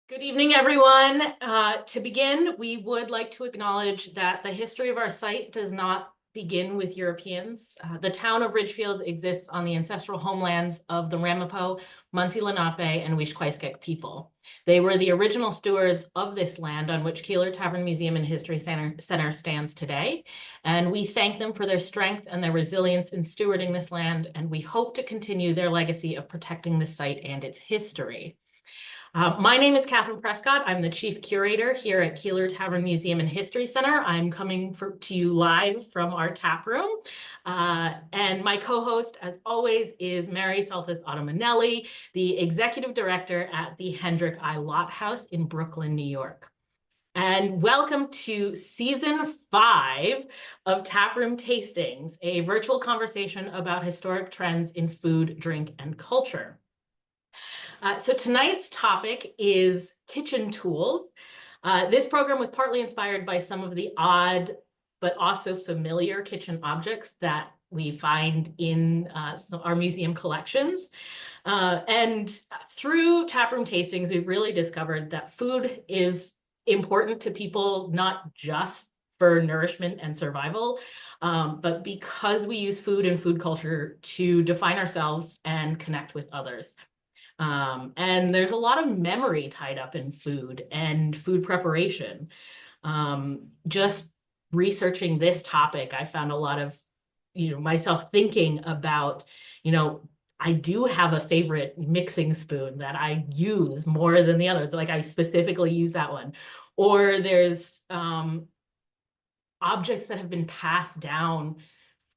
Good evening, everyone. To begin, we would like to acknowledge that the history of our site does not begin with Europeans. The town of Ridgefield exists on the ancestral homelands of the Ramapo, Munsee Lenape, and Wishquaesgeek people. They were the original stewards of this land on which Keeler Tavern Museum and History Center stands today. And we thank them for their strength and their resilience in stewarding this land, and we hope to continue their legacy of protecting this site and its history. My name is Catherine Prescott. I'm the chief curator here at Keeler Tavern Museum and History Center. I'm coming to you live from our tap room. And my co-host, as always, is Mary Saltis Automanelli, the executive director at the Hendrick I Lott House in Brooklyn, New York. And welcome to season 5 of Taproom Tastings, a virtual conversation about historic trends in food, drink, and culture. So tonight's topic is kitchen tools. This program was partly inspired by some of the odd but also familiar kitchen objects that we find in our museum collections. And through taproom tastings, we've really discovered that food is important to people, not just for nourishment and survival, but because we use food and food culture to define ourselves and connect with others. And there's a lot of memory tied up in food and food preparation. Just researching this topic, I found a lot of, myself thinking about, I do have a favorite mixing spoon that I use more than the others. Like I specifically use that one. Or there's objects that have been passed down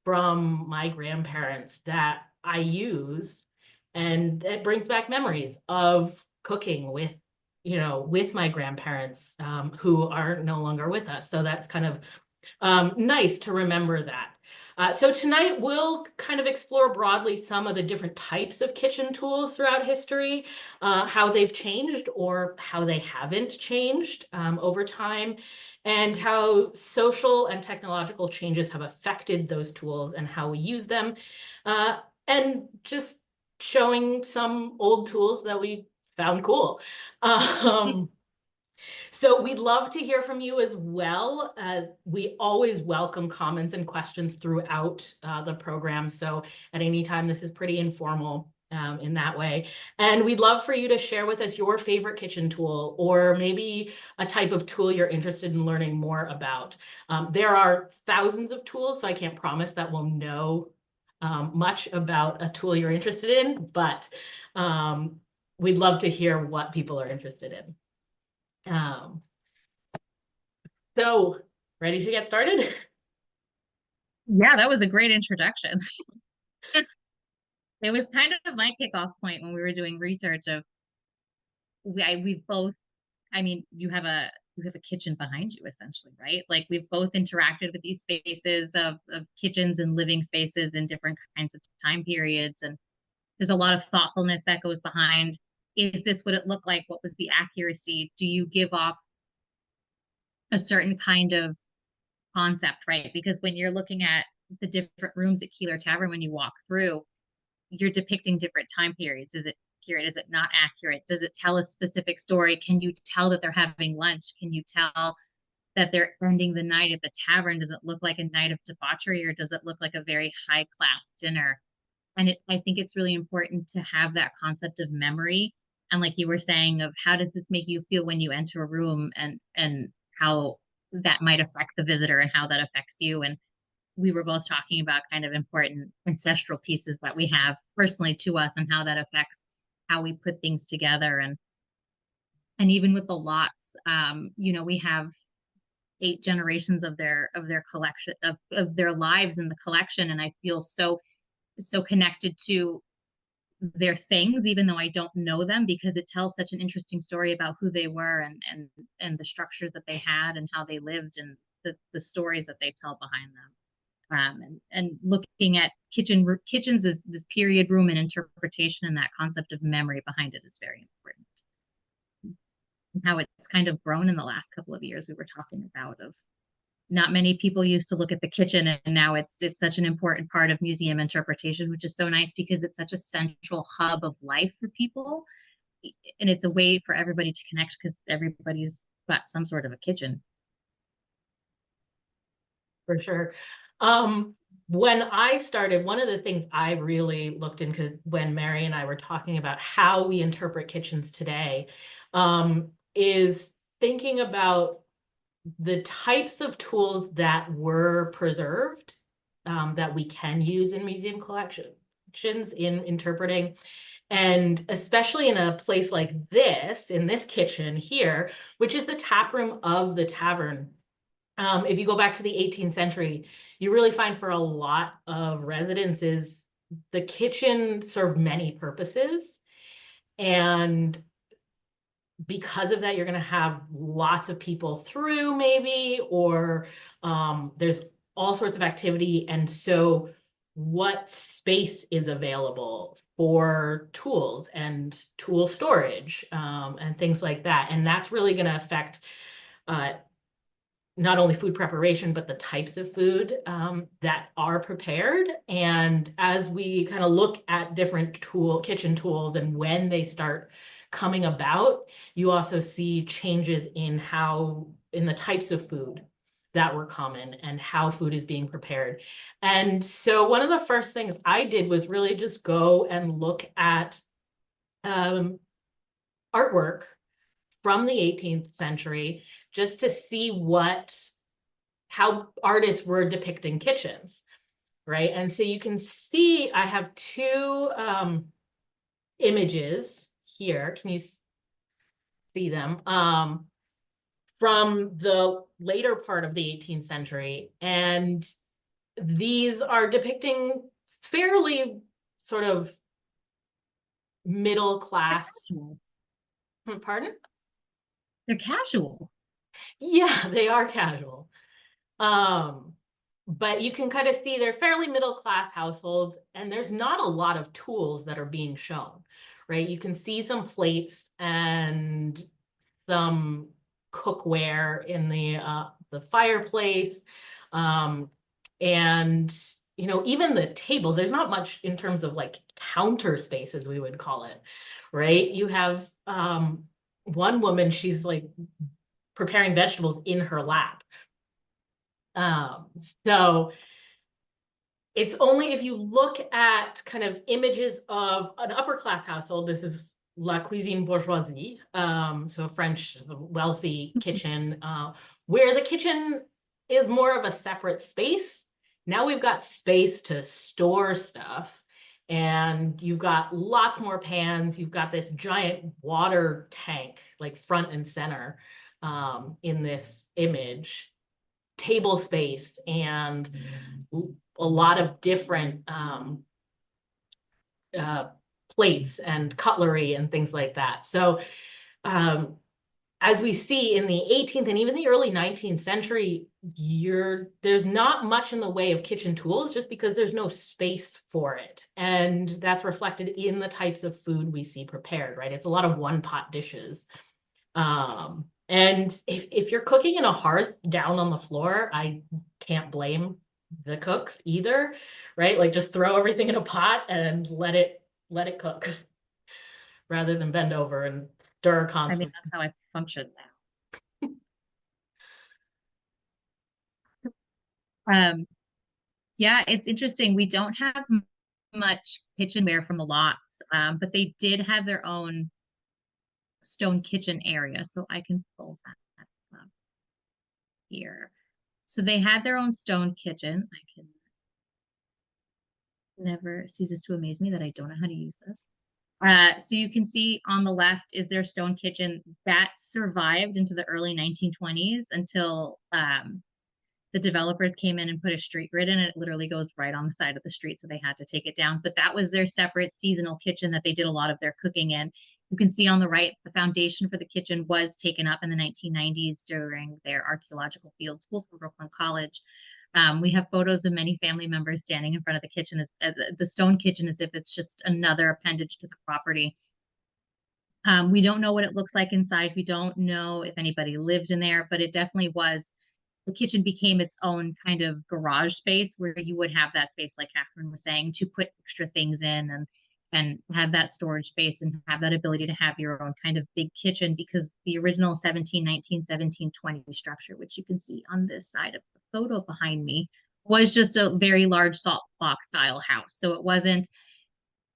from my grandparents that I use, and it brings back memories of cooking with my grandparents who are no longer with us. So that's kind of nice to remember that. So tonight we'll kind of explore broadly some of the different types of kitchen tools throughout history, how they've changed or how they haven't changed over time, and how social and technological changes have affected those tools and how we use them, and just showing some old tools that we found cool. So we'd love to hear from you as well. We always welcome comments and questions throughout the program. So at any time, this is pretty informal in that way. And we'd love for you to share with us your favorite kitchen tool, or maybe a type of tool you're interested in learning more about. There are thousands of tools, so I can't promise that we'll know much about a tool you're interested in, but we'd love to hear what people are interested in. So ready to get started? Yeah, that was a great introduction. It was kind of my kickoff point when we were doing research of we've both, I mean, you have a kitchen behind you essentially, right? Like we've both interacted with these spaces of kitchens and living spaces in different kinds of time periods. And there's a lot of thoughtfulness that goes behind. Is this what it looked like? What was the accuracy? Do you give off a certain kind of concept, right? Because when you're looking at the different rooms at Keeler Tavern, when you walk through, you're depicting different time periods. Is it accurate? Is it not accurate? Does it tell a specific story? Can you tell that they're having lunch? Can you tell that they're ending the night at the tavern? Does it look like a night of debauchery, or does it look like a very high class dinner? And I think it's really important to have that concept of memory. And like you were saying, of how does this make you feel when you enter a room, and how that might affect the visitor and how that affects you. And we were both talking about kind of important ancestral pieces that we have personally to us and how that affects how we put things together. And even with the lots, we have 8 generations of their collection of their lives in the collection. And I feel so connected to their things, even though I don't know them, because it tells such an interesting story about who they were, and the structures that they had and how they lived, and the stories that they tell behind them. And looking at kitchens as this period room and interpretation, and that concept of memory behind it is very important. And how it's kind of grown in the last couple of years. We were talking about of not many people used to look at the kitchen, and now it's such an important part of museum interpretation, which is so nice because it's such a central hub of life for people. and it's a way for everybody to connect because everybody's got some sort of a kitchen. For sure. Um, when I started, one of the things I really looked into when Mary and I were talking about how we interpret kitchens today, is thinking about the types of tools that were preserved, that we can use in museum collections in interpreting. And especially in a place like this, in this kitchen here, which is the tap room of the tavern. If you go back to the 18th century, you really find for a lot of residences, the kitchen served many purposes. And because of that, you're going to have lots of people through, maybe, or there's all sorts of activity. And so, what space is available for tools and tool storage, and things like that? And that's really going to affect uh, not only food preparation, but the types of food that are prepared. And as we kind of look at different kitchen tools and when they start coming about, you also see changes in the types of food that were common and how food is being prepared. And so one of the first things I did was really just go and look at um, artwork from the 18th century just to see how artists were depicting kitchens, right? And so you can see I have two images here. Can you see them? From the later part of the 18th century. And these are depicting fairly sort of middle class. Pardon? They're casual. Yeah, they are casual. Um, but you can kind of see they're fairly middle class households, and there's not a lot of tools that are being shown, right? You can see some plates and some cookware in the fireplace, and even the tables. There's not much in terms of like counter space, as we would call it, right? You have one woman, she's like preparing vegetables in her lap. Um, so it's only if you look at kind of images of an upper class household, this is La Cuisine Bourgeoisie, so French, wealthy kitchen, where the kitchen is more of a separate space. Now we've got space to store stuff, and you've got lots more pans. You've got this giant water tank, like front and center, in this image, table space, and a lot of different uh, plates and cutlery and things like that. So um, as we see in the 18th and even the early 19th century, there's not much in the way of kitchen tools just because there's no space for it. And that's reflected in the types of food we see prepared, right? It's a lot of one pot dishes. And if you're cooking in a hearth down on the floor, I can't blame the cooks either, right? Like just throw everything in a pot and let it cook rather than bend over and stir I mean, constantly. that's how I function now. Yeah, it's interesting. We don't have much kitchenware from the lots, but they did have their own stone kitchen area. So I can pull that up here. So they had their own stone kitchen. I can never ceases to amaze me that I don't know how to use this. So you can see on the left is their stone kitchen that survived into the early 1920s until the developers came in and put a street grid in it. It literally goes right on the side of the street, so they had to take it down. But that was their separate seasonal kitchen that they did a lot of their cooking in. You can see on the right, the foundation for the kitchen was taken up in the 1990s during their archaeological field school from Brooklyn College. We have photos of many family members standing in front of the kitchen, as the stone kitchen, as if it's just another appendage to the property. We don't know what it looks like inside. We don't know if anybody lived in there, but it definitely was. The kitchen became its own kind of garage space where you would have that space, like Catherine was saying, to put extra things in. And and have that storage space and have that ability to have your own kind of big kitchen, because the original 1719, 1720 structure, which you can see on this side of the photo behind me, was just a very large salt box style house. So it wasn't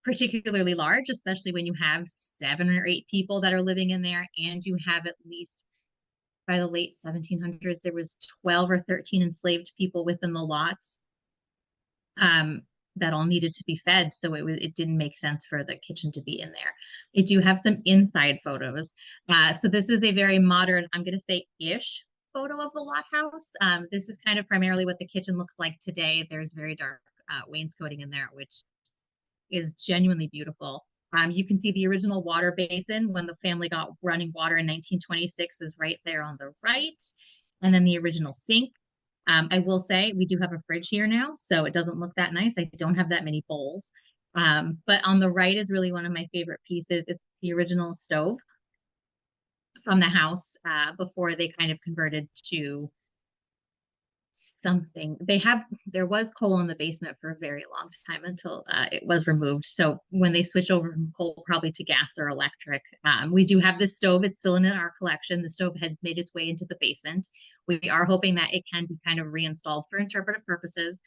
particularly large, especially when you have 7 or 8 people that are living in there, and you have at least, by the late 1700s, there was 12 or 13 enslaved people within the lots, that all needed to be fed. So it didn't make sense for the kitchen to be in there. I do have some inside photos. So this is a very modern, I'm going to say ish photo of the Lott House. This is kind of primarily what the kitchen looks like today. There's very dark wainscoting in there, which is genuinely beautiful. You can see the original water basin when the family got running water in 1926 is right there on the right. And then the original sink. I will say we do have a fridge here now, so it doesn't look that nice. I don't have that many bowls. But on the right is really one of my favorite pieces. It's the original stove from the house before they kind of converted to something. There was coal in the basement for a very long time until it was removed. So when they switch over from coal probably to gas or electric, we do have this stove. It's still in our collection. The stove has made its way into the basement. We are hoping that it can be kind of reinstalled for interpretive purposes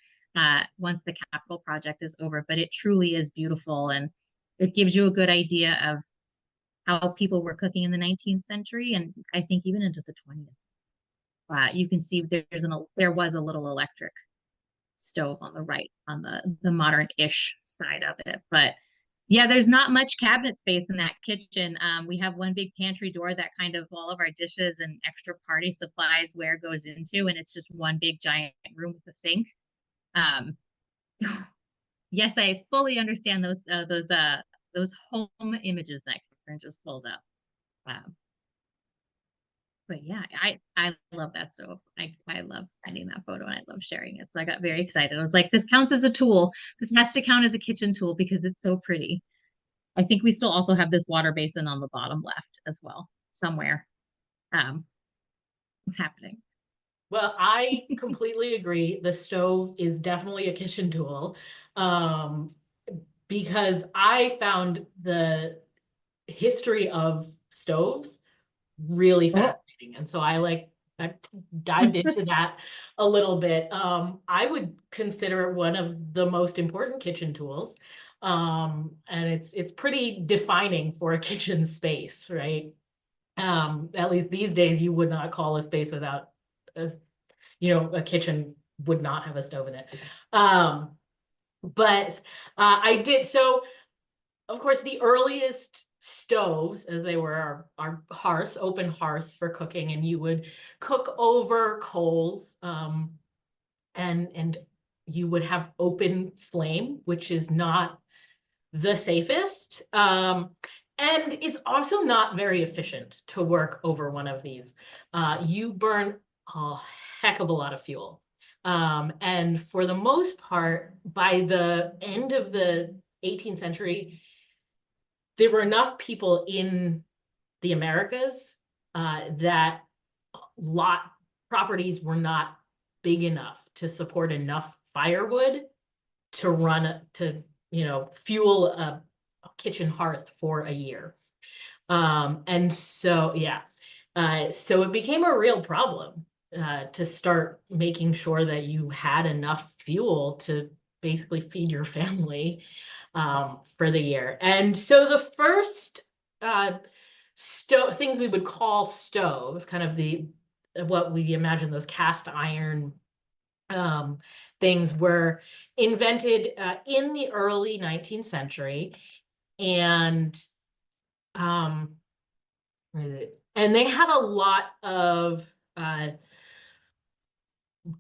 once the capital project is over. But it truly is beautiful, and it gives you a good idea of how people were cooking in the 19th century, and I think even into the 20th. You can see there was a little electric stove on the right, on the modern-ish side of it. But yeah, there's not much cabinet space in that kitchen. We have one big pantry door that kind of all of our dishes and extra party supplies where goes into, and it's just one big giant room with a sink. Yes, I fully understand those home images that Catherine just pulled up. But yeah, I love that stove. I love finding that photo and I love sharing it. So I got very excited. I was like, this counts as a tool. This has to count as a kitchen tool because it's so pretty. I think we still also have this water basin on the bottom left as well, somewhere. It's happening. Well, I completely agree. The stove is definitely a kitchen tool. Because I found the history of stoves really fascinating. And so I dived into that a little bit. I would consider it one of the most important kitchen tools. And it's pretty defining for a kitchen space, right? At least these days you would not call a space without a kitchen would not have a stove in it. But I did so. Of course, the earliest stoves, as they were, our hearths, open hearths for cooking, and you would cook over coals, and you would have open flame, which is not the safest. And it's also not very efficient to work over one of these. You burn a heck of a lot of fuel. And for the most part, by the end of the 18th century, there were enough people in the Americas that lot properties were not big enough to support enough firewood to fuel a kitchen hearth for a year. And so, yeah, so it became a real problem to start making sure that you had enough fuel to basically feed your family for the year. And so the first things we would call stoves, kind of what we imagine those cast iron things, were invented in the early 19th century, and they had a lot of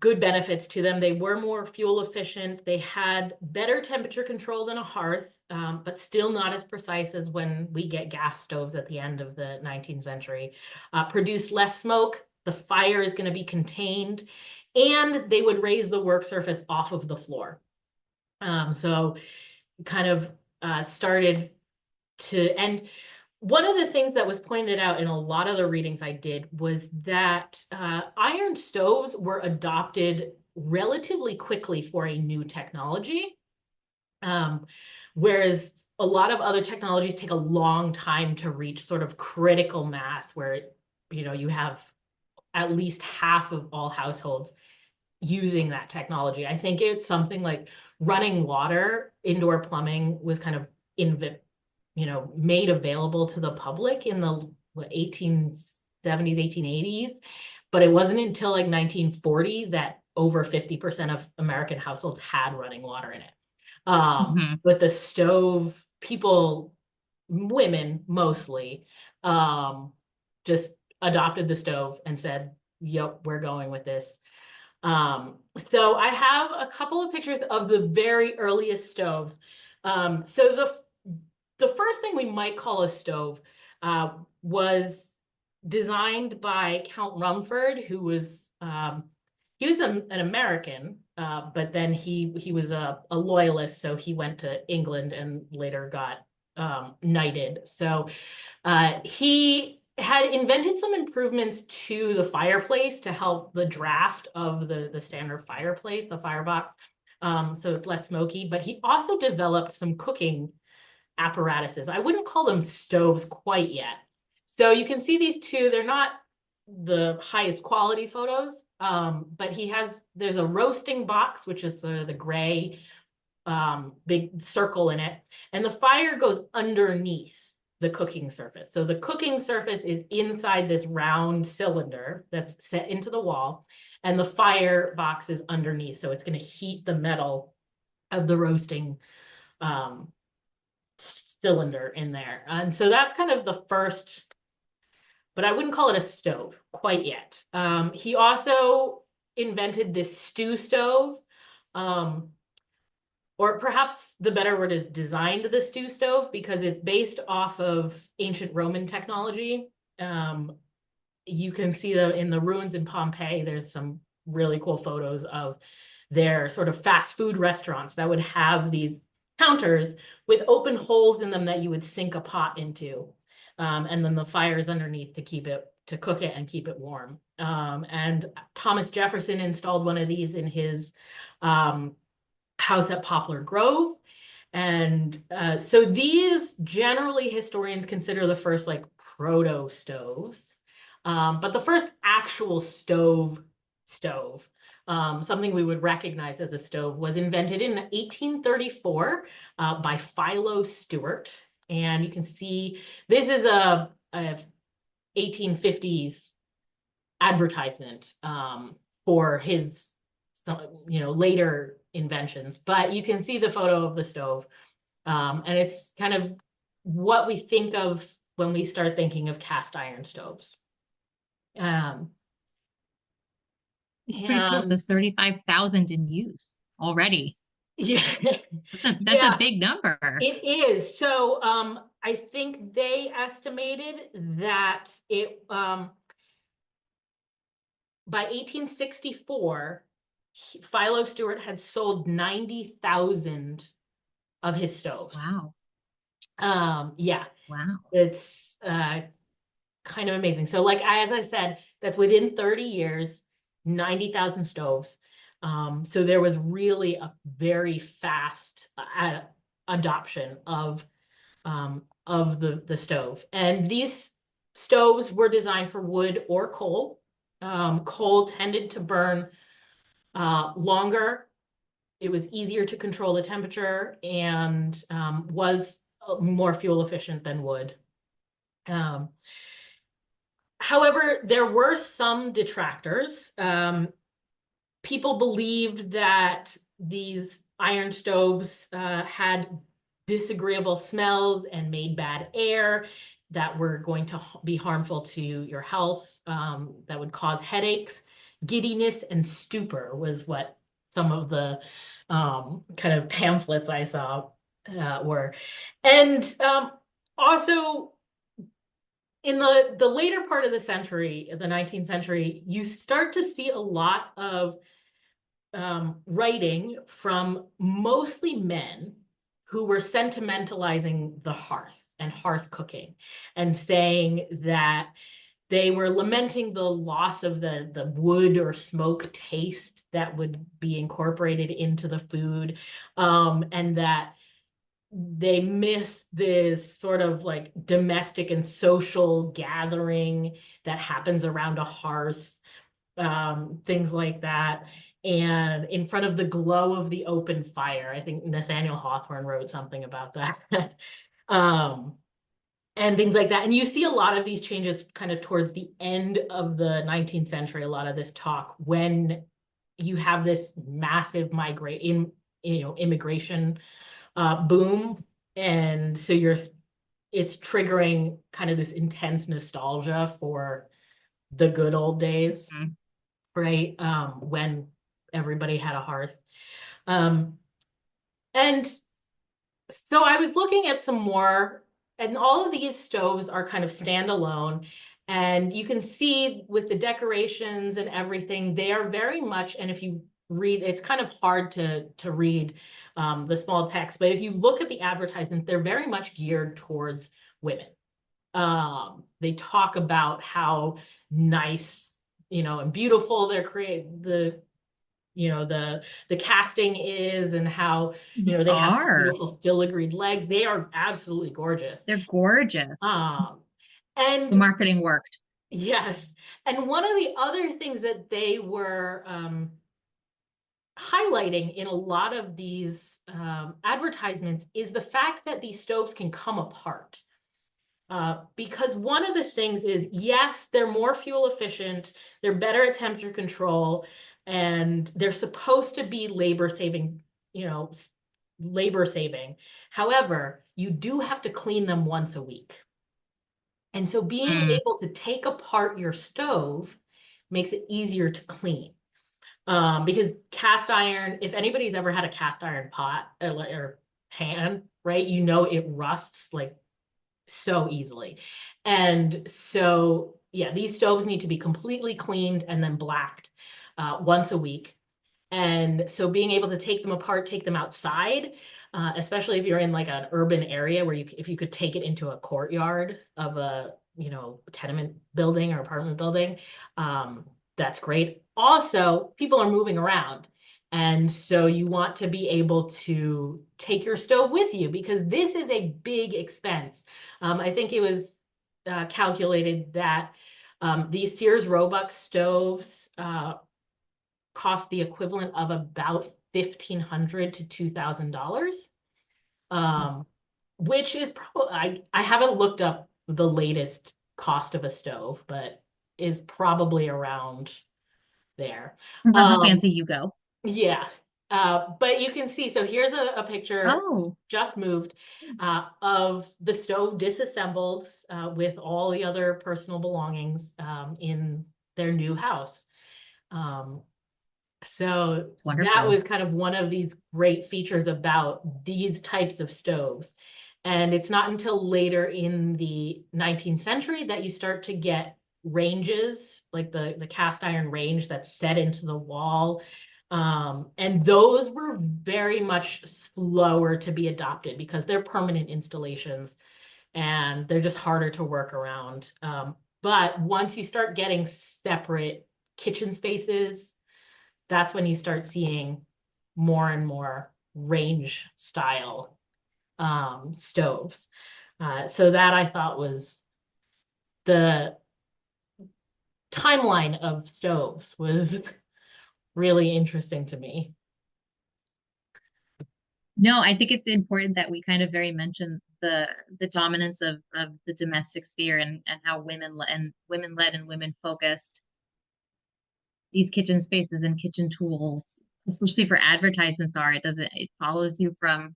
good benefits to them. They were more fuel efficient. They had better temperature control than a hearth, but still not as precise as when we get gas stoves at the end of the 19th century. Produce less smoke. The fire is going to be contained, and they would raise the work surface off of the floor. So kind of started and one of the things that was pointed out in a lot of the readings I did was that iron stoves were adopted relatively quickly for a new technology, whereas a lot of other technologies take a long time to reach sort of critical mass where, you have at least half of all households using that technology. I think it's something like running water, indoor plumbing was kind of made available to the public in the 1870s, 1880s, but it wasn't until like 1940 that over 50% of American households had running water in it. With the stove, people, women mostly, just adopted the stove and said, yep, we're going with this. So I have a couple of pictures of the very earliest stoves. So the first thing we might call a stove was designed by Count Rumford, who was an American, but then he was a loyalist, so he went to England and later got knighted. So he had invented some improvements to the fireplace to help the draft of the standard fireplace, the firebox, so it's less smoky. But he also developed some cooking apparatuses. I wouldn't call them stoves quite yet. So you can see these two, they're not the highest quality photos, but there's a roasting box, which is the gray big circle in it, and the fire goes underneath the cooking surface. So the cooking surface is inside this round cylinder that's set into the wall, and the fire box is underneath. So it's going to heat the metal of the roasting cylinder in there. And so that's kind of the first, but I wouldn't call it a stove quite yet. He also invented this stew stove, or perhaps the better word is designed the stew stove, because it's based off of ancient Roman technology. You can see in the ruins in Pompeii, there's some really cool photos of their sort of fast food restaurants that would have these counters with open holes in them that you would sink a pot into. And then the fire is underneath to cook it and keep it warm. And Thomas Jefferson installed one of these in his house at Poplar Grove. And so these generally historians consider the first like proto stoves. But the first actual stove, something we would recognize as a stove, was invented in 1834 by Philo Stewart. And you can see this is a 1850s advertisement for his later inventions. But you can see the photo of the stove, and it's kind of what we think of when we start thinking of cast iron stoves. It's pretty cool. It says 35,000 in use already. Yeah, that's a big number. It is. So I think they estimated that it by 1864, Philo Stewart had sold 90,000 of his stoves. Wow. Yeah. Wow. It's kind of amazing. So like, as I said, that's within 30 years, 90,000 stoves. So there was really a very fast adoption of the stove. And these stoves were designed for wood or coal. Coal tended to burn longer. It was easier to control the temperature and was more fuel efficient than wood. However, there were some detractors. People believed that these iron stoves had disagreeable smells and made bad air that were going to be harmful to your health, that would cause headaches. Giddiness and stupor was what some of the kind of pamphlets I saw were. And also, in the later part of the century, the 19th century, you start to see a lot of writing from mostly men who were sentimentalizing the hearth and hearth cooking, and saying that they were lamenting the loss of the wood or smoke taste that would be incorporated into the food, and that they miss this sort of like domestic and social gathering that happens around a hearth, things like that. And in front of the glow of the open fire, I think Nathaniel Hawthorne wrote something about that. um, and things like that. And you see a lot of these changes kind of towards the end of the 19th century, a lot of this talk when you have this massive immigration boom. And so it's triggering kind of this intense nostalgia for the good old days, Mm. right? When everybody had a hearth. Um, and so I was looking at some more, and all of these stoves are kind of standalone. And you can see with the decorations and everything, they are very much, and if you read, it's kind of hard to read the small text, but if you look at the advertisements, they're very much geared towards women. They talk about how nice, and beautiful the casting is, and how They they have are. beautiful filigreed legs. They are absolutely gorgeous. They're gorgeous. Um, The and marketing worked. yes, and one of the other things that they were highlighting in a lot of these advertisements is the fact that these stoves can come apart. Because one of the things is, yes, they're more fuel efficient, they're better at temperature control, and they're supposed to be labor saving. However, you do have to clean them once a week. And so being Mm. able to take apart your stove makes it easier to clean. Because cast iron, if anybody's ever had a cast iron pot or pan, right, it rusts like so easily. And so, yeah, these stoves need to be completely cleaned and then blacked once a week. And so being able to take them apart, take them outside, especially if you're in like an urban area where if you could take it into a courtyard of a, tenement building or apartment building, that's great. Also, people are moving around. And so you want to be able to take your stove with you because this is a big expense. I think it was calculated that these Sears Roebuck stoves cost the equivalent of about $1,500 to $2,000, which is probably I haven't looked up the latest cost of a stove, but is probably around there. Depends on how Um, fancy you go. yeah. But you can see, so here's a picture Oh, just moved of the stove disassembled with all the other personal belongings in their new house. Um, so it's that wonderful. was kind of one of these great features about these types of stoves. And it's not until later in the 19th century that you start to get ranges, like the cast iron range that's set into the wall. And those were very much slower to be adopted because they're permanent installations and they're just harder to work around. But once you start getting separate kitchen spaces, that's when you start seeing more and more range style stoves. So that I thought was the timeline of stoves was really interesting to me. No, I think it's important that we kind of very mention the dominance of the domestic sphere and how women led and women focused these kitchen spaces and kitchen tools, especially for advertisements are. It follows you from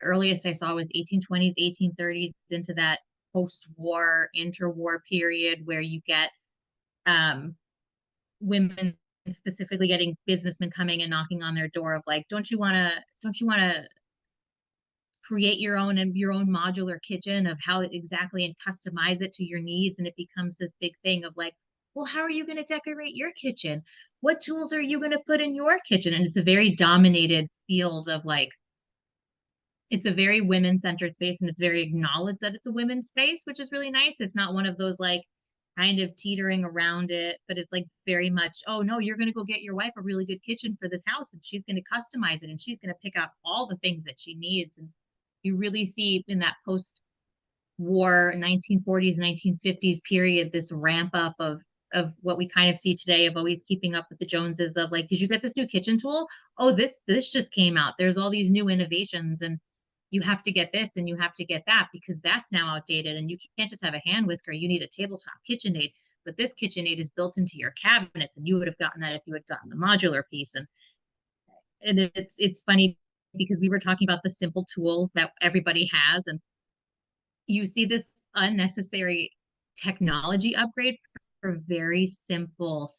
earliest I saw was 1820s, 1830s into that post-war, interwar period where you get um women specifically getting businessmen coming and knocking on their door of like, don't you want to create your own modular kitchen of how exactly and customize it to your needs, and it becomes this big thing of like, well, how are you going to decorate your kitchen? What tools are you going to put in your kitchen? And it's a very dominated field of like, it's a very women centered space and it's very acknowledged that it's a women's space, which is really nice. It's not one of those like kind of teetering around it, but it's like very much, oh no, you're going to go get your wife a really good kitchen for this house and she's going to customize it and she's going to pick out all the things that she needs. And you really see in that post-war 1940s, 1950s period, this ramp up of what we kind of see today of always keeping up with the Joneses of like, did you get this new kitchen tool? Oh, this just came out. There's all these new innovations and you have to get this and you have to get that because that's now outdated and you can't just have a hand whisker. You need a tabletop KitchenAid, but this KitchenAid is built into your cabinets and you would have gotten that if you had gotten the modular piece. And it's funny because we were talking about the simple tools that everybody has and you see this unnecessary technology upgrade for very simple,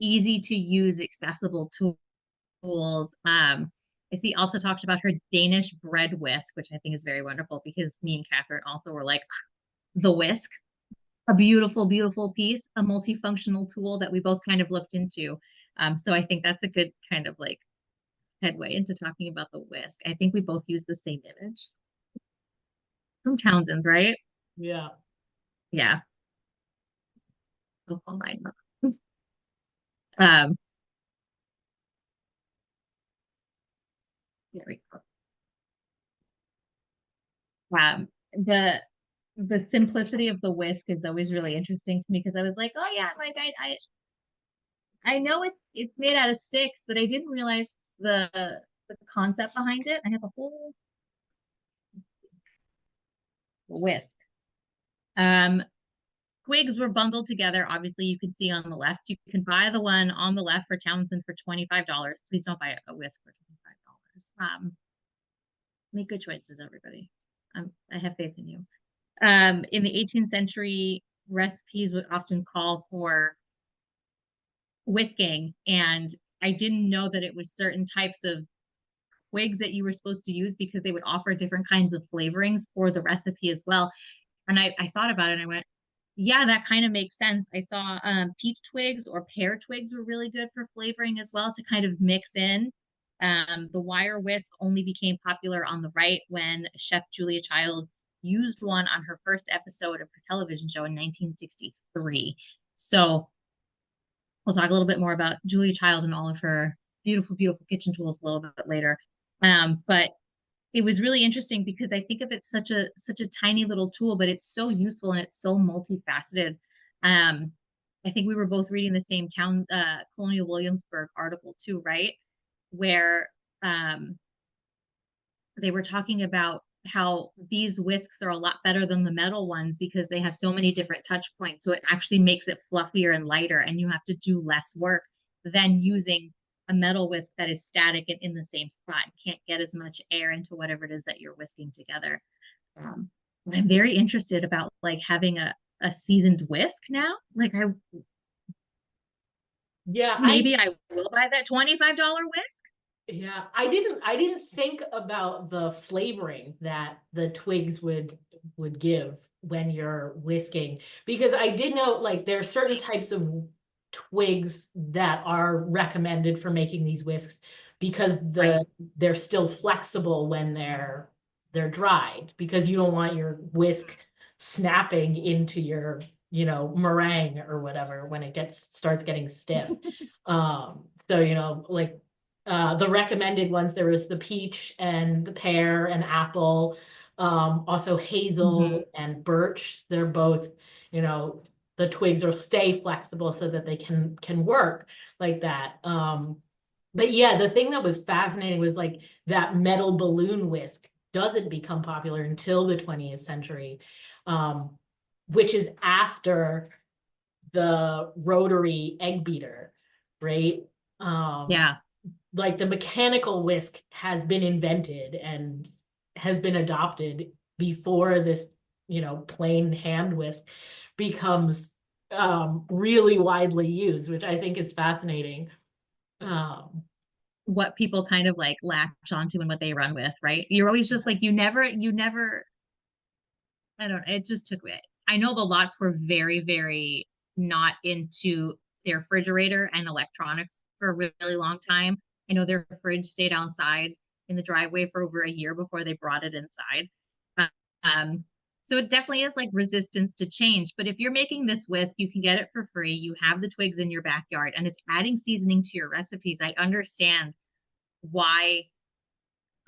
easy to use, accessible tools. I see also talked about her Danish bread whisk, which I think is very wonderful because me and Catherine also were like, the whisk, a beautiful, beautiful piece, a multifunctional tool that we both kind of looked into. So I think that's a good kind of like headway into talking about the whisk. I think we both use the same image from Townsend's, right? Yeah. Yeah. Oh, mine. Um, there we go. The simplicity of the whisk is always really interesting to me because I was like, oh yeah, like I know it's made out of sticks, but I didn't realize the concept behind it. I have a whole whisk. Um, Twigs were bundled together. Obviously, you can see on the left. You can buy the one on the left for Townsend for $25. Please don't buy a whisk for $25. Make good choices, everybody. I have faith in you. In the 18th century, recipes would often call for whisking, and I didn't know that it was certain types of twigs that you were supposed to use because they would offer different kinds of flavorings for the recipe as well. And I thought about it and I went, yeah, that kind of makes sense. I saw peach twigs or pear twigs were really good for flavoring as well to kind of mix in. The wire whisk only became popular on the right when Chef Julia Child used one on her first episode of her television show in 1963. So we'll talk a little bit more about Julia Child and all of her beautiful, beautiful kitchen tools a little bit later. But it was really interesting because I think of it such a tiny little tool, but it's so useful and it's so multifaceted. Um, I think we were both reading the same Colonial Williamsburg article too, right? Where they were talking about how these whisks are a lot better than the metal ones because they have so many different touch points. So it actually makes it fluffier and lighter, and you have to do less work than using a metal whisk that is static and in the same spot. You can't get as much air into whatever it is that you're whisking together. And I'm very interested about like having a seasoned whisk now. Like Yeah, maybe I will buy that $25 whisk. yeah, I didn't think about the flavoring that the twigs would give when you're whisking because I did know like there are certain types of twigs that are recommended for making these whisks because Right. they're still flexible when they're dried because you don't want your whisk snapping into your meringue or whatever when it starts getting stiff. So like the recommended ones, there was the peach and the pear and apple, also Mhm. hazel and birch. They're both, the twigs will stay flexible so that they can work like that. But yeah, the thing that was fascinating was like that metal balloon whisk doesn't become popular until the 20th century, um, which is after the rotary egg beater, right? Um, Yeah. like the mechanical whisk has been invented and has been adopted before this, plain hand whisk becomes really widely used, which I think is fascinating. Um, What people kind of like latch onto and what they run with, right? You're always just like you never I don't it just took me. I know the Lotts were very, very not into their refrigerator and electronics for a really long time. I know their fridge stayed outside in the driveway for over a year before they brought it inside. Um, so it definitely is like resistance to change. But if you're making this whisk, you can get it for free. You have the twigs in your backyard and it's adding seasoning to your recipes. I understand why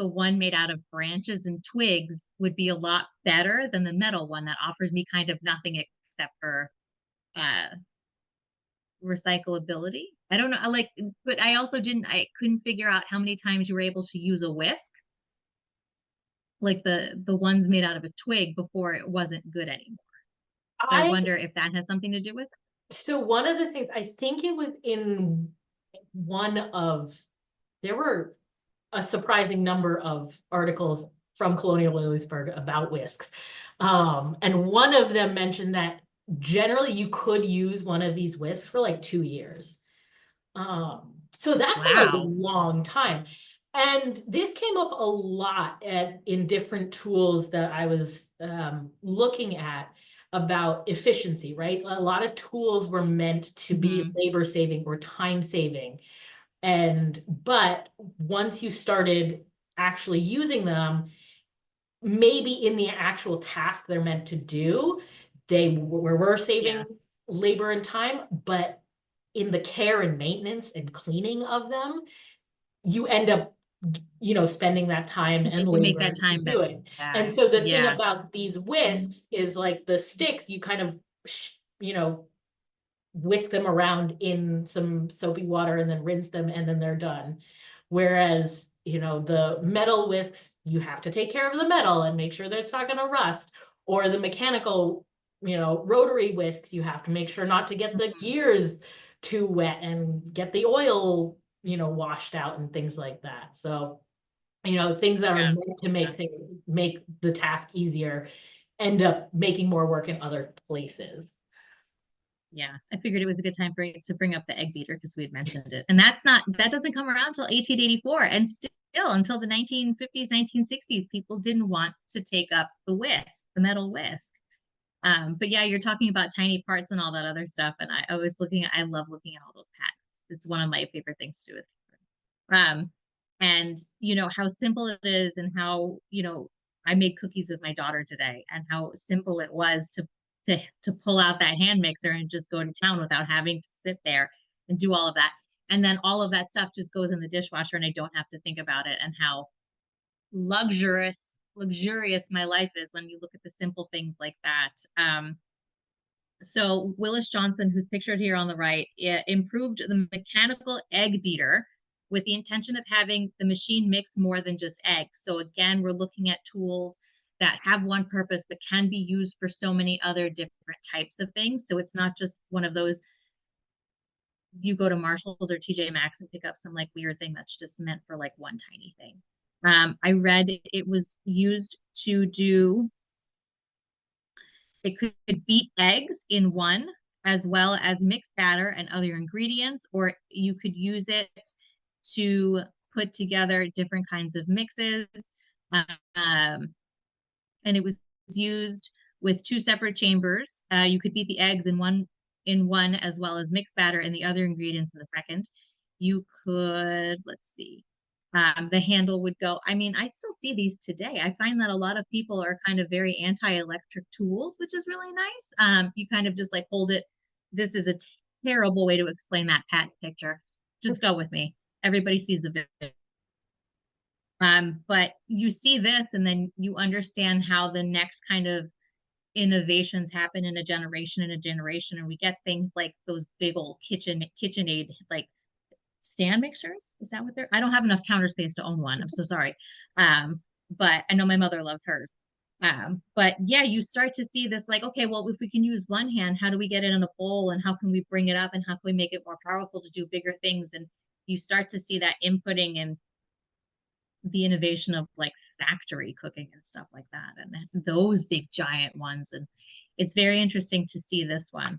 the one made out of branches and twigs would be a lot better than the metal one that offers me kind of nothing except for uh recyclability. I don't know, but I couldn't figure out how many times you were able to use a whisk, like the ones made out of a twig before it wasn't good anymore. So I I, wonder if that has something to do with it. so one of the things, I think it was in one of, there were a surprising number of articles from Colonial Williamsburg about whisks. And one of them mentioned that generally you could use one of these whisks for like 2 years. So that's a Wow. long time. And this came up a lot in different tools that I was looking at about efficiency, right? A lot of tools were meant to be Hmm. labor saving or time saving. But once you started actually using them, maybe in the actual task they're meant to do, they were saving Yeah. labor and time, but in the care and maintenance and cleaning of them, you end up, spending that time and You make that labor to time do it. back. And so the thing Yeah. about these whisks is like the sticks, you kind of, whisk them around in some soapy water and then rinse them and then they're done. Whereas, the metal whisks, you have to take care of the metal and make sure that it's not going to rust. Or the mechanical, rotary whisks, you have to make sure not to get the Mhm. gears too wet and get the oil, washed out and things like that. So, things that are Yeah. meant to Yeah. make the task easier end up making more work in other places. Yeah. I figured it was a good time to bring up the egg beater because we had mentioned it. And that doesn't come around until 1884. And still until the 1950s, 1960s, people didn't want to take up the metal whisk. But yeah, you're talking about tiny parts and all that other stuff. And I love looking at all those patents. It's one of my favorite things to do with. Um, and how simple it is and how, I made cookies with my daughter today and how simple it was to pull out that hand mixer and just go to town without having to sit there and do all of that. And then all of that stuff just goes in the dishwasher and I don't have to think about it, and how luxurious my life is when you look at the simple things like that. So Willis Johnson, who's pictured here on the right, improved the mechanical egg beater with the intention of having the machine mix more than just eggs. So again, we're looking at tools that have one purpose but can be used for so many other different types of things. So it's not just one of those, you go to Marshalls or TJ Maxx and pick up some like weird thing that's just meant for like one tiny thing. I read it was used to do, it could beat eggs in one, as well as mix batter and other ingredients, or you could use it to put together different kinds of mixes. Um, and it was used with two separate chambers. You could beat the eggs in one, as well as mix batter and the other ingredients in the second. You could, let's see, the handle would go. I mean, I still see these today. I find that a lot of people are kind of very anti-electric tools, which is really nice. You kind of just like hold it. This is a terrible way to explain that patent picture. Just go with me. Everybody sees the video. But you see this and then you understand how the next kind of innovations happen in a generation and we get things like those big old KitchenAid like stand mixers. Is that what they're? I don't have enough counter space to own one. I'm so sorry. But I know my mother loves hers. But yeah, you start to see this like, okay, well, if we can use one hand, how do we get it in a bowl and how can we bring it up and how can we make it more powerful to do bigger things? And you start to see that inputting and the innovation of like factory cooking and stuff like that, and those big giant ones. And it's very interesting to see this one.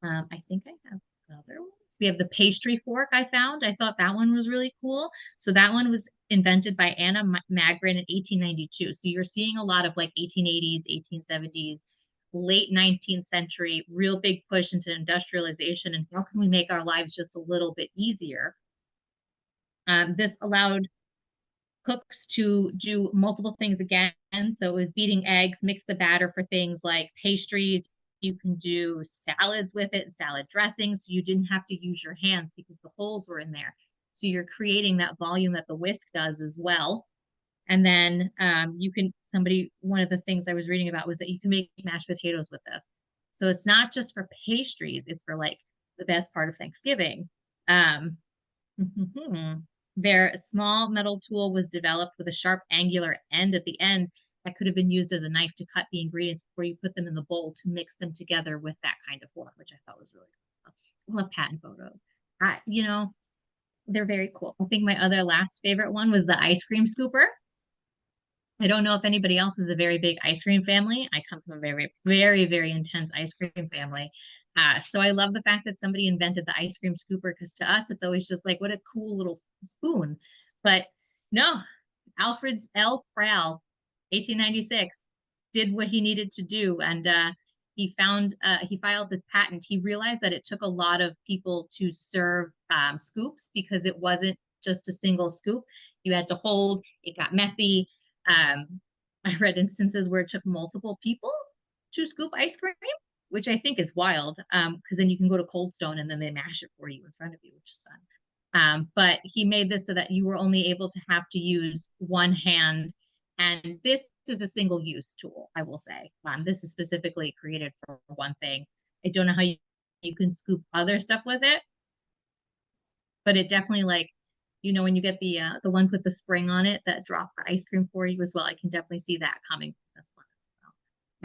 I think I have other ones. We have the pastry fork I found. I thought that one was really cool. So that one was invented by Anna Magrin in 1892. So you're seeing a lot of like 1880s, 1870s, late 19th century, real big push into industrialization and how can we make our lives just a little bit easier. This allowed cooks to do multiple things again. So it was beating eggs, mix the batter for things like pastries. You can do salads with it, salad dressings. So you didn't have to use your hands because the holes were in there. So you're creating that volume that the whisk does as well. And then one of the things I was reading about was that you can make mashed potatoes with this. So it's not just for pastries, it's for like the best part of Thanksgiving. Um, their small metal tool was developed with a sharp angular end at the end that could have been used as a knife to cut the ingredients before you put them in the bowl to mix them together with that kind of fork, which I thought was really cool. I love patent photos. They're very cool. I think my other last favorite one was the ice cream scooper. I don't know if anybody else is a very big ice cream family. I come from a very, very, very intense ice cream family. So I love the fact that somebody invented the ice cream scooper because to us, it's always just like, what a cool little spoon. But no, Alfred L. Crowell, 1896, did what he needed to do. And he filed this patent. He realized that it took a lot of people to serve scoops because it wasn't just a single scoop. You had to hold, it got messy. I read instances where it took multiple people to scoop ice cream, which I think is wild. Because then you can go to Cold Stone and then they mash it for you in front of you, which is fun. But he made this so that you were only able to have to use one hand. And this is a single use tool, I will say. This is specifically created for one thing. I don't know how you can scoop other stuff with it, but it definitely like, when you get the ones with the spring on it that drop the ice cream for you as well, I can definitely see that coming from this one as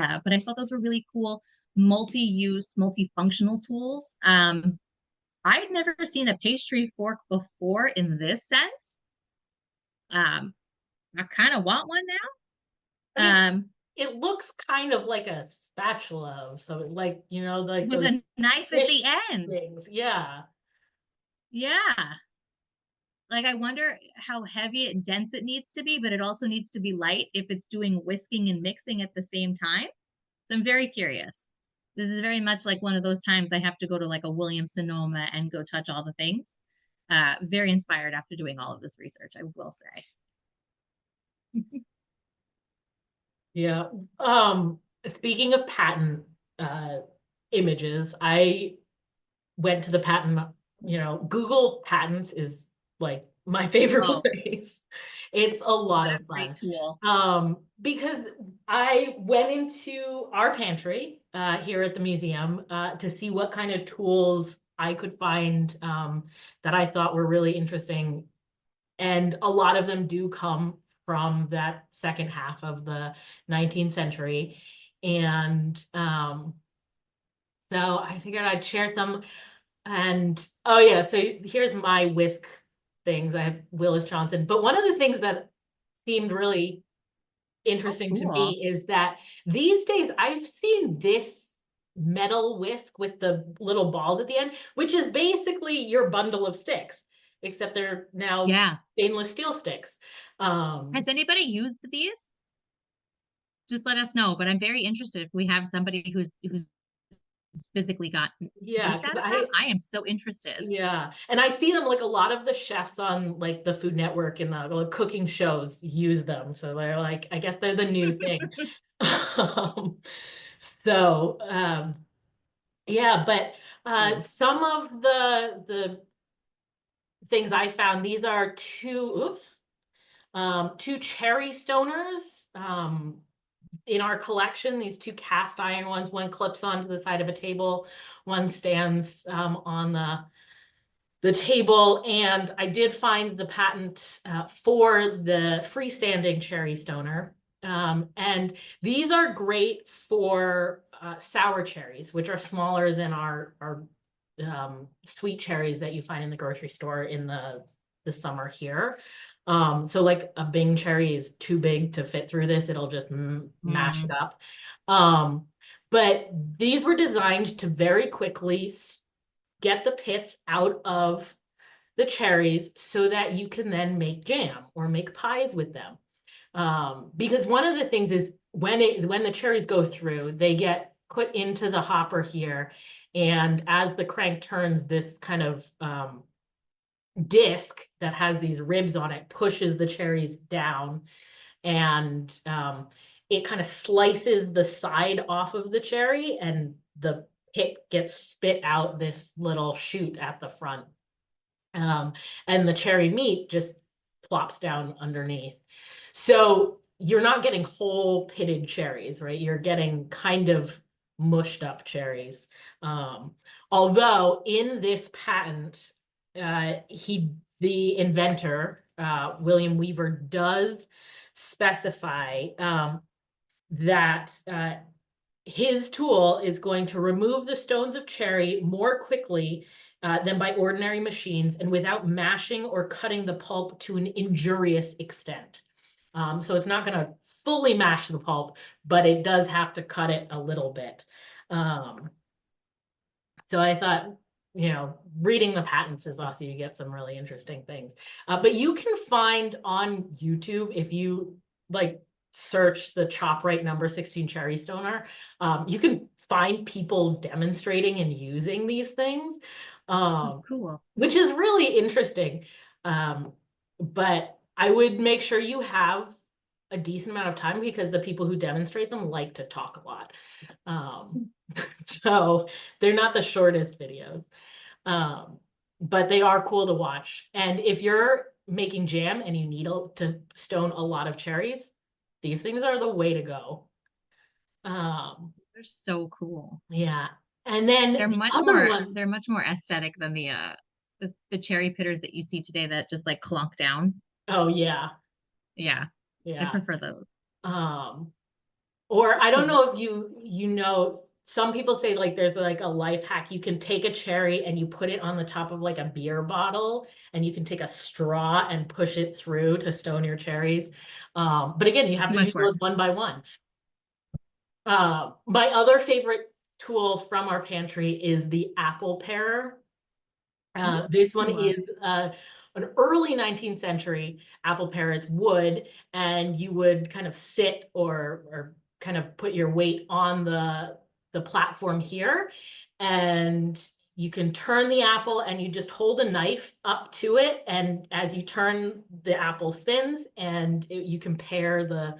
well. But I thought those were really cool, multi-use, multifunctional tools. I'd never seen a pastry fork before in this sense. I kind of want one I mean, now. it looks kind of like a spatula of something, like, like With those a knife at the fish end. things. Yeah. Yeah. Like I wonder how heavy and dense it needs to be, but it also needs to be light if it's doing whisking and mixing at the same time. So I'm very curious. This is very much like one of those times I have to go to like a Williams Sonoma and go touch all the things. Very inspired after doing all of this research, I will say. Yeah. Speaking of patent uh images, I went to the patent, Google Patents is like my favorite Oh, place. It's a lot what a of great fun. tool. Because I went into our pantry here at the museum to see what kind of tools I could find that I thought were really interesting. And a lot of them do come from that second half of the 19th century. And so I figured I'd share some. And oh yeah, so here's my whisk things. I have Willis Johnson. But one of the things that seemed really Oh, interesting to cool. me is that these days I've seen this metal whisk with the little balls at the end, which is basically your bundle of sticks, except they're now Yeah. stainless steel sticks. Has anybody used these? Just let us know. But I'm very interested if we have somebody who's physically gotten yeah, use because out of them. I am so interested. yeah, and I see them like a lot of the chefs on like the Food Network and the cooking shows use them. So they're like, I guess they're the new thing. Um, so yeah, but Cool. some of the things I found, these are two cherry stoners in our collection. These two cast iron ones, one clips onto the side of a table, one stands on the table, and I did find the patent for the freestanding cherry stoner. And these are great for sour cherries, which are smaller than our sweet cherries that you find in the grocery store in the summer here. So like a Bing cherry is too big to fit through this. It'll just mash it Mm, up. Um, but these were designed to very quickly get the pits out of the cherries so that you can then make jam or make pies with them. Because one of the things is when the cherries go through, they get put into the hopper here, and as the crank turns, this kind of disc that has these ribs on it pushes the cherries down, and it kind of slices the side off of the cherry, and the pit gets spit out this little chute at the front. Um, and the cherry meat just plops down underneath. So you're not getting whole pitted cherries, right? You're getting kind of mushed up cherries. Um, Although in this patent, the inventor, William Weaver, does specify that his tool is going to remove the stones of cherry more quickly than by ordinary machines and without mashing or cutting the pulp to an injurious extent. So it's not going to fully mash the pulp, but it does have to cut it a little bit. Um, so I thought, reading the patents is also, you get some really interesting things. But you can find on YouTube, if you like search the chop right number 16 cherry stoner, you can find people demonstrating and using these things, Cool. which is really interesting. But I would make sure you have a decent amount of time because the people who demonstrate them like to talk a lot. So they're not the shortest videos. But they are cool to watch. And if you're making jam and you need to stone a lot of cherries, these things are the way to go. They're so cool. Yeah. And then the other one, they're much more aesthetic than the cherry pitters that you see today that just like clunk down. oh yeah, Yeah. I yeah. prefer those. Um, or I don't Cool. know if some people say like there's like a life hack. You can take a cherry and you put it on the top of like a beer bottle and you can take a straw and push it through to stone your cherries. But again, you have Too to do much work. those one by one. My other favorite tool from our pantry is the apple parer. This one Ooh. is an early 19th century apple parer. It's wood, and you would kind of sit or kind of put your weight on the platform here, and you can turn the apple and you just hold a knife up to it, and as you turn, the apple spins, and you can pare the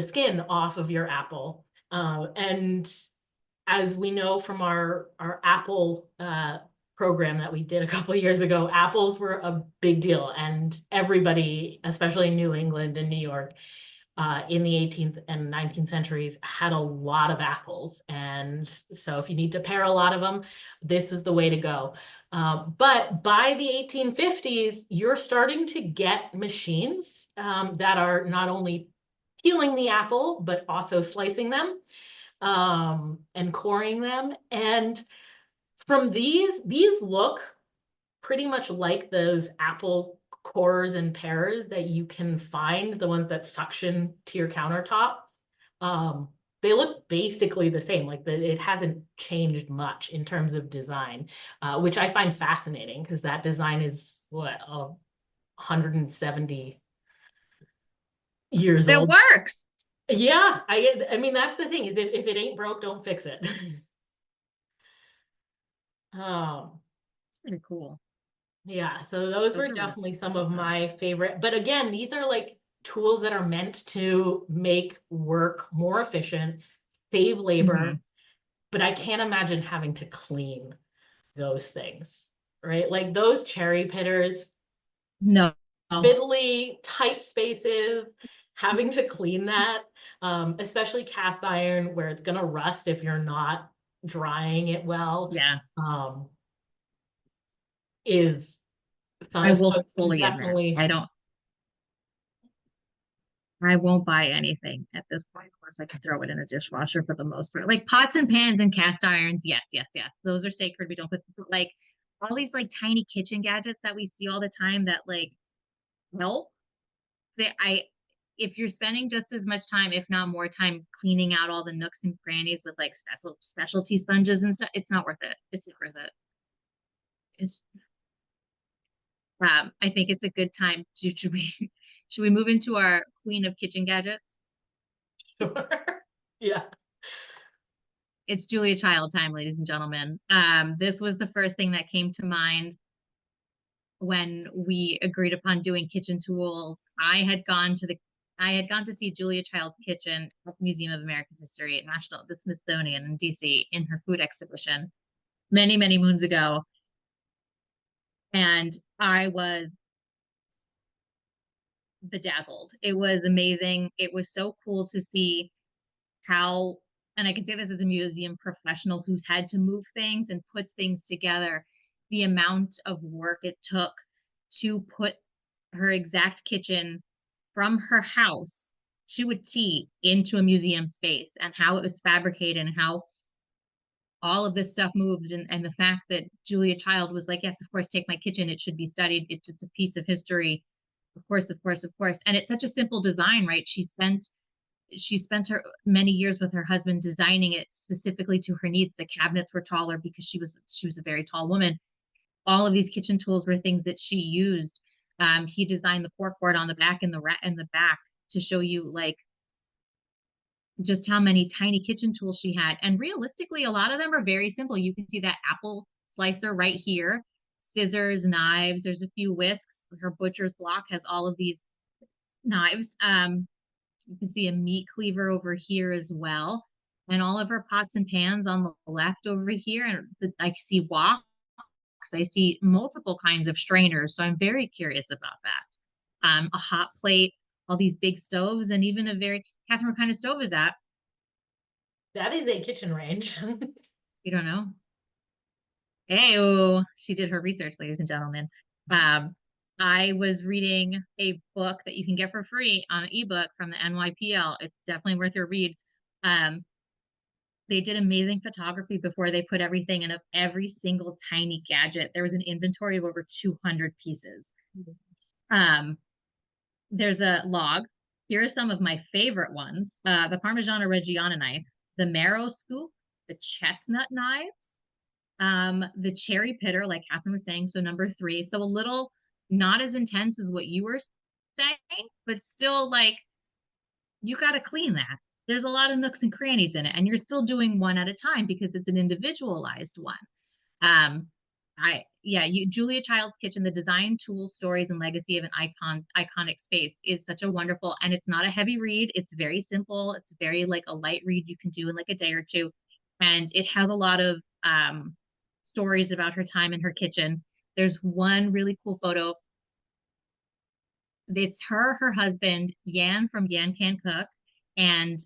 skin off of your apple. And as we know from our apple program that we did a couple of years ago, apples were a big deal, and everybody, especially in New England and New York, in the 18th and 19th centuries, had a lot of apples. And so, if you need to pair a lot of them, this was the way to go. But by the 1850s, you're starting to get machines that are not only peeling the apple, but also slicing them and coring them. And from these look pretty much like those apple cores and pears that you can find, the ones that suction to your countertop. Um, they look basically the same, like it hasn't changed much in terms of design, which I find fascinating because that design is what, 170 years It old. works. Yeah, I mean that's the thing is if it ain't broke, don't fix it. Um, Pretty cool. yeah, so those Those were are really definitely some cool. of my favorite. But again, these are like tools that are meant to make work more efficient, save labor, Hmm. but I can't imagine having to clean those things, right? Like those cherry pitters, No. fiddly, tight spaces, having to clean that, especially cast iron where it's gonna rust if you're not drying it well, Yeah. um, is I so, will so fully admit, definitely. I won't buy anything at this point unless I can throw it in a dishwasher for the most part. Like pots and pans and cast irons, yes, yes, yes. Those are sacred. We don't put like all these like tiny kitchen gadgets that we see all the time that like help. They I if you're spending just as much time, if not more time, cleaning out all the nooks and crannies with like specialty sponges and stuff, it's not worth it. It's not worth it. It's I think it's a good time to should we move into our queen of kitchen gadgets? Sure. Yeah. It's Julia Child time, ladies and gentlemen. This was the first thing that came to mind when we agreed upon doing kitchen tools. I had gone to see Julia Child's kitchen at the Museum of American History at the Smithsonian in DC in her food exhibition many, many moons ago. And I was bedazzled. It was amazing. It was so cool to see how, and I can say this as a museum professional who's had to move things and put things together, the amount of work it took to put her exact kitchen from her house to a T into a museum space, and how it was fabricated and how all of this stuff moved, and the fact that Julia Child was like, yes, of course, take my kitchen. It should be studied. It's a piece of history. Of course, of course, of course. And it's such a simple design, right? She spent her many years with her husband designing it specifically to her needs. The cabinets were taller because she was a very tall woman. All of these kitchen tools were things that she used. He designed the corkboard on the back and the back to show you like just how many tiny kitchen tools she had. And realistically, a lot of them are very simple. You can see that apple slicer right here, scissors, knives. There's a few whisks. Her butcher's block has all of these knives. You can see a meat cleaver over here as well. And all of her pots and pans on the left over here. And I see woks. I see multiple kinds of strainers. So I'm very curious about that. A hot plate, all these big stoves, and even a very, Catherine, what kind of stove is that? That is a kitchen range. You don't know? Hey, oh, she did her research, ladies and gentlemen. Um, I was reading a book that you can get for free on an ebook from the NYPL. It's definitely worth your read. Um, they did amazing photography before they put everything in every single tiny gadget. There was an inventory of over 200 pieces. Um, there's a log. Here are some of my favorite ones. The Parmigiano Reggiano knife, the marrow scoop, the chestnut knives, the cherry pitter, like Catherine was saying, so number 3. So a little not as intense as what you were saying, but still like you got to clean that. There's a lot of nooks and crannies in it, and you're still doing one at a time because it's an individualized one. Um, Julia Child's Kitchen, the design, tools, stories, and legacy of an iconic space is such a wonderful, and it's not a heavy read. It's very simple. It's very like a light read you can do in like a day or two. And it has a lot of stories about her time in her kitchen. There's one really cool photo. It's her husband, Yan from Yan Can Cook, and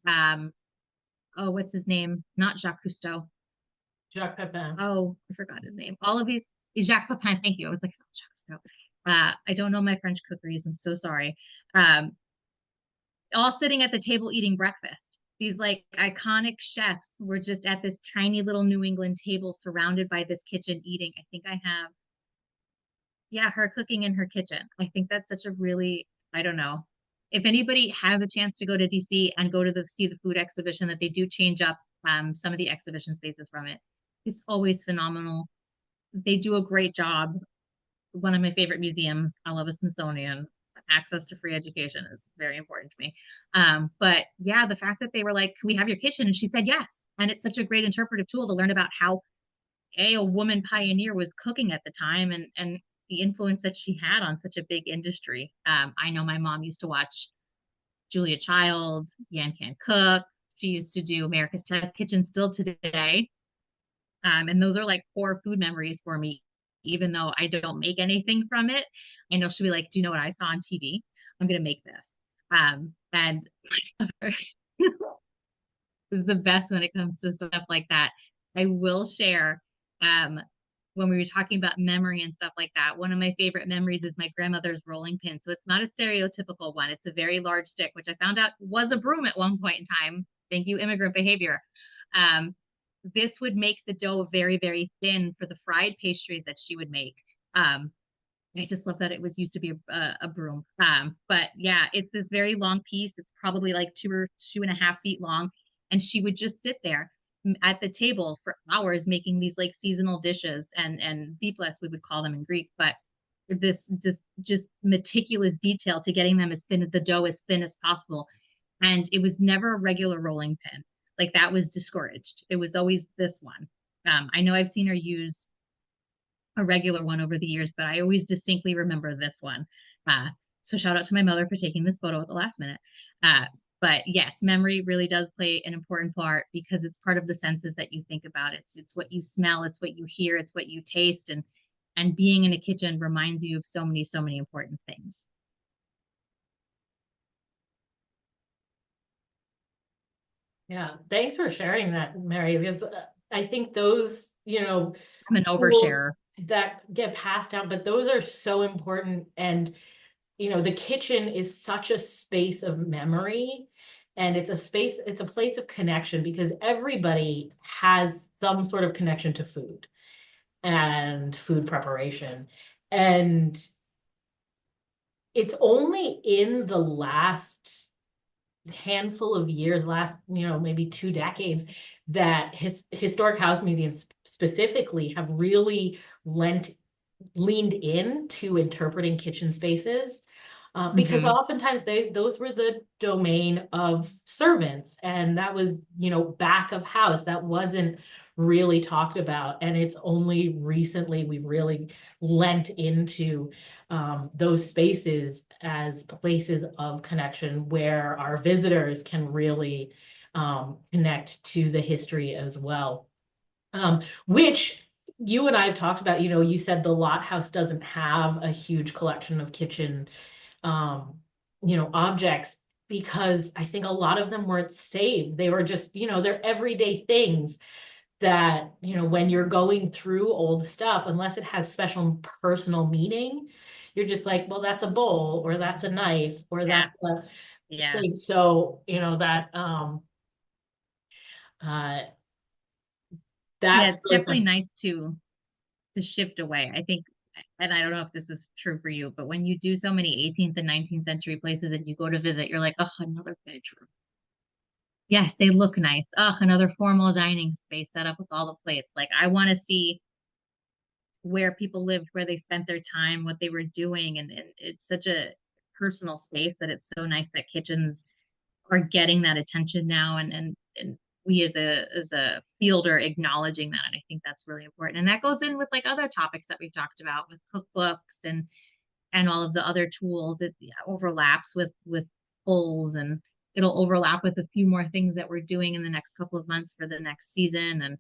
oh, what's his name? Not Jacques Cousteau. Jacques Pepin. Oh, I forgot his name. All of these is Jacques Pepin. Thank you. I was like, Jacques Cousteau. I don't know my French cookeries. I'm so sorry. Um, all sitting at the table eating breakfast. These like iconic chefs were just at this tiny little New England table surrounded by this kitchen eating. I think I have, yeah, her cooking in her kitchen. I think that's such a really, I don't know. If anybody has a chance to go to DC and go to see the food exhibition, that they do change up some of the exhibition spaces from it. It's always phenomenal. They do a great job. One of my favorite museums. I love a Smithsonian. Access to free education is very important to me. But yeah, the fact that they were like, can we have your kitchen? And she said yes. And it's such a great interpretive tool to learn about how a woman pioneer was cooking at the time, and the influence that she had on such a big industry. I know my mom used to watch Julia Child, Yan Can Cook. She used to do America's Test Kitchen still today. And those are like core food memories for me, even though I don't make anything from it. I know she'll be like, do you know what I saw on TV? I'm going to make this. And is the best when it comes to stuff like that. I will share, um, when we were talking about memory and stuff like that, one of my favorite memories is my grandmother's rolling pin. So it's not a stereotypical one. It's a very large stick, which I found out was a broom at one point in time. Thank you, immigrant behavior. This would make the dough very, very thin for the fried pastries that she would make. I just love that it was used to be a broom. But yeah, it's this very long piece. It's probably like 2 or 2.5 feet long. And she would just sit there at the table for hours making these like seasonal dishes and diples, we would call them in Greek. But this just meticulous detail to getting them as thin, the dough as thin as possible. And it was never a regular rolling pin. Like that was discouraged. It was always this one. I know I've seen her use a regular one over the years, but I always distinctly remember this one. So shout out to my mother for taking this photo at the last minute. But yes, memory really does play an important part because it's part of the senses that you think about. It's what you smell, it's what you hear, it's what you taste, and being in a kitchen reminds you of so many important things. Yeah, thanks for sharing that, Mary, because I think those, I'm an tools oversharer. that get passed down, but those are so important. And, the kitchen is such a space of memory, and it's a place of connection because everybody has some sort of connection to food and food preparation. And it's only in the last handful of years, last, maybe 2 decades, that historic house museums specifically have really leaned in to interpreting kitchen spaces. Because Hmm. oftentimes those were the domain of servants, and that was, back of house. That wasn't really talked about. And it's only recently we've really lent into those spaces as places of connection where our visitors can really connect to the history as well. Which you and I have talked about. You said the Lott House doesn't have a huge collection of kitchen um, objects, because I think a lot of them weren't saved. They were just, they're everyday things that, when you're going through old stuff, unless it has special personal meaning, you're just like, well, that's a bowl, or that's a knife, or Yeah. that's a Yeah. thing. So, uh, Yeah. that's It's really definitely something. nice to shift away. I think, and I don't know if this is true for you, but when you do so many 18th and 19th century places and you go to visit, you're like, oh, another bedroom. Yes, they look nice. Oh, another formal dining space set up with all the plates. Like I want to see where people lived, where they spent their time, what they were doing. And it's such a personal space that it's so nice that kitchens are getting that attention now. And we as a field are acknowledging that. And I think that's really important. And that goes in with like other topics that we've talked about with cookbooks and all of the other tools. It overlaps with polls, and it'll overlap with a few more things that we're doing in the next couple of months for the next season. And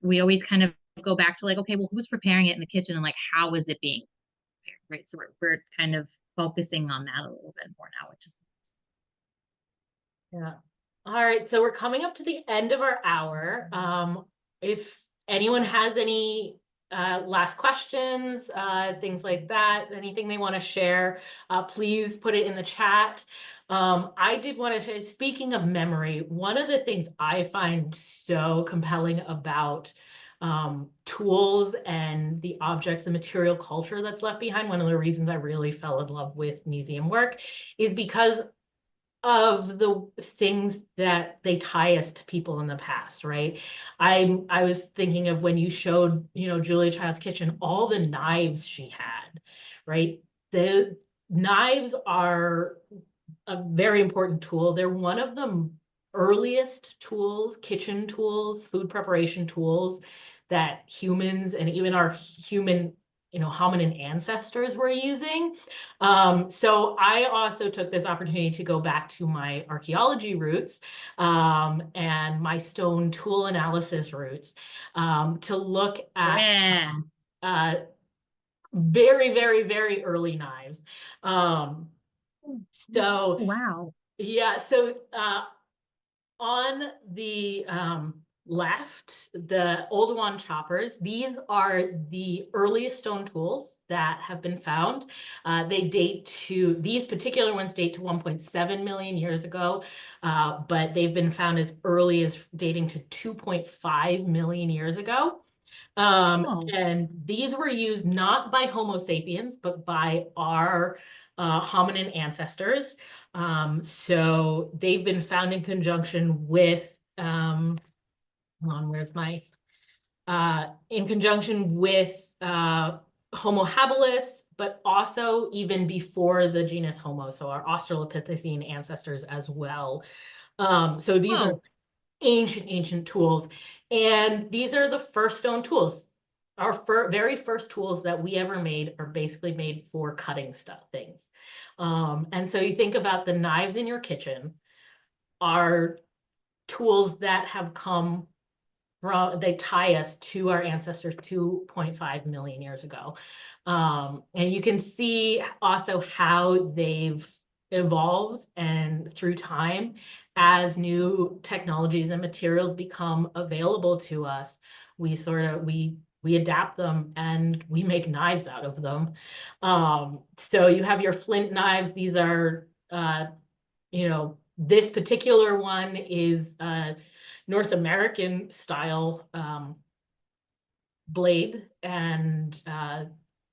we always kind of go back to like, okay, well, who's preparing it in the kitchen and like how is it being prepared, right? So we're kind of focusing on that a little bit more now, which is Yeah. All right, so we're coming up to the end of our hour. If anyone has any last questions, things like that, anything they want to share, please put it in the chat. I did want to say, speaking of memory, one of the things I find so compelling about tools and the objects, the material culture that's left behind, one of the reasons I really fell in love with museum work is because of the things that they tie us to people in the past, right? I was thinking of when you showed, Julia Child's kitchen, all the knives she had, right? The knives are a very important tool. They're one of the earliest tools, kitchen tools, food preparation tools that humans and even our human, hominin ancestors were using. So I also took this opportunity to go back to my archaeology roots and my stone tool analysis roots to look at yeah. uh, very, very, very early knives. Um, so Wow. yeah, so on the left, the old wand choppers, these are the earliest stone tools that have been found. These particular ones date to 1.7 million years ago, but they've been found as early as dating to 2.5 million years ago. Oh, And these were used not by Homo sapiens, but by our hominin ancestors. So they've been found in conjunction with, hold on, where's my, in conjunction with Homo habilis, but also even before the genus Homo, so our Australopithecine ancestors as well. So these are oh, ancient tools. And these are the first stone tools. Our very first tools that we ever made are basically made for cutting stuff, things. And so you think about the knives in your kitchen are tools that have come from, they tie us to our ancestors 2.5 million years ago. And you can see also how they've evolves and through time, as new technologies and materials become available to us, we adapt them and we make knives out of them. So you have your flint knives. These are, this particular one is North American style blade, and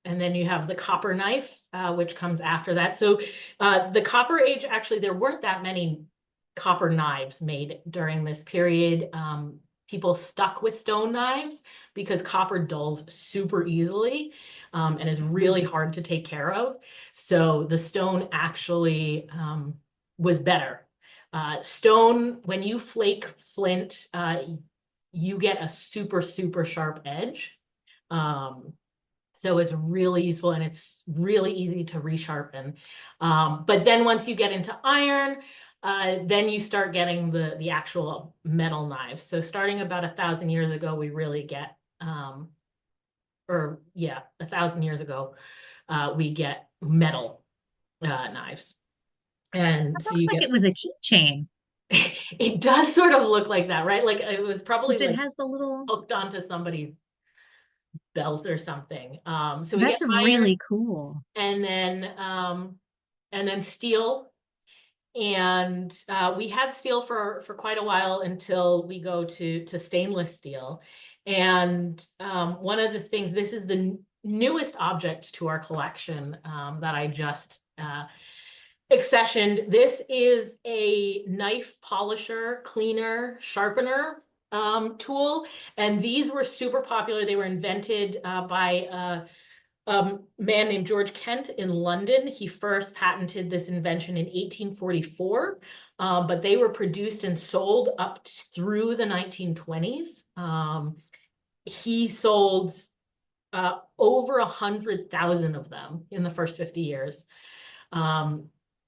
then you have the copper knife, which comes after that. So the Copper Age, actually, there weren't that many copper knives made during this period. People stuck with stone knives because copper dulls super easily, and is really hard to take care of. So the stone actually was better. Stone, when you flake flint, you get a super, super sharp edge. So it's really useful and it's really easy to resharpen. But then once you get into iron, then you start getting the actual metal knives. So starting about 1,000 years ago, we really get, 1,000 years ago, we get metal knives. And It so looks you like get, it was a keychain. it does sort of look like that, right? Like it was probably It like has the little, hooked onto somebody's belt or something. So we get that's iron, really cool. and then steel. And we had steel for quite a while until we go to stainless steel. And one of the things, this is the newest object to our collection that I just accessioned. This is a knife polisher, cleaner, sharpener tool. And these were super popular. They were invented by a man named George Kent in London. He first patented this invention in 1844, but they were produced and sold up through the 1920s. He sold over 100,000 of them in the first 50 years.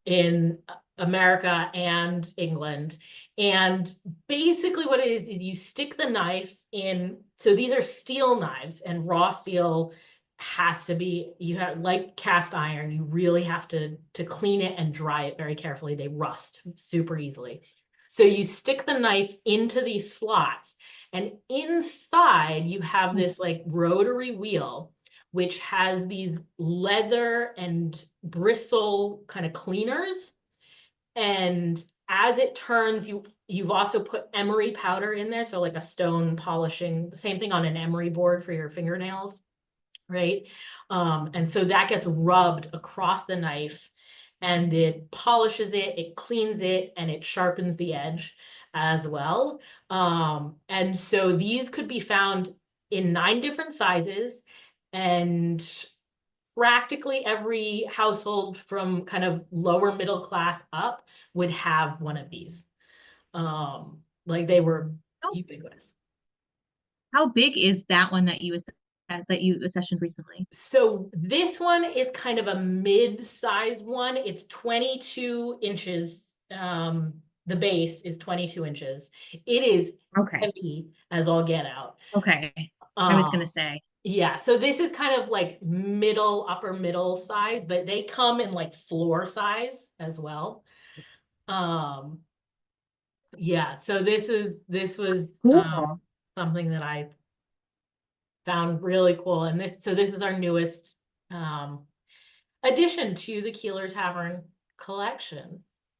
In America and England. And basically what it is you stick the knife in, so these are steel knives, and raw steel has to be, you have, like cast iron, you really have to clean it and dry it very carefully. They rust super easily. So you stick the knife into these slots, and inside you have this like rotary wheel which has these leather and bristle kind of cleaners. And as it turns, you've also put emery powder in there, so like a stone polishing, the same thing on an emery board for your fingernails, right? And so that gets rubbed across the knife, and it polishes it, it cleans it, and it sharpens the edge as well. And so these could be found in 9 different sizes, and practically every household from kind of lower middle class up would have one of these. Like they were How, ubiquitous. how big is that one that you accessioned recently? So this one is kind of a mid-size one. It's 22 inches. The base is 22 inches. It is Okay. heavy as all get out. Okay. I was Um, gonna say. Yeah, so this is kind of like middle, upper middle size, but they come in like floor size as well. Um, yeah, so this was Cool. something that I found really cool. And this is our newest addition to the Keeler Tavern collection.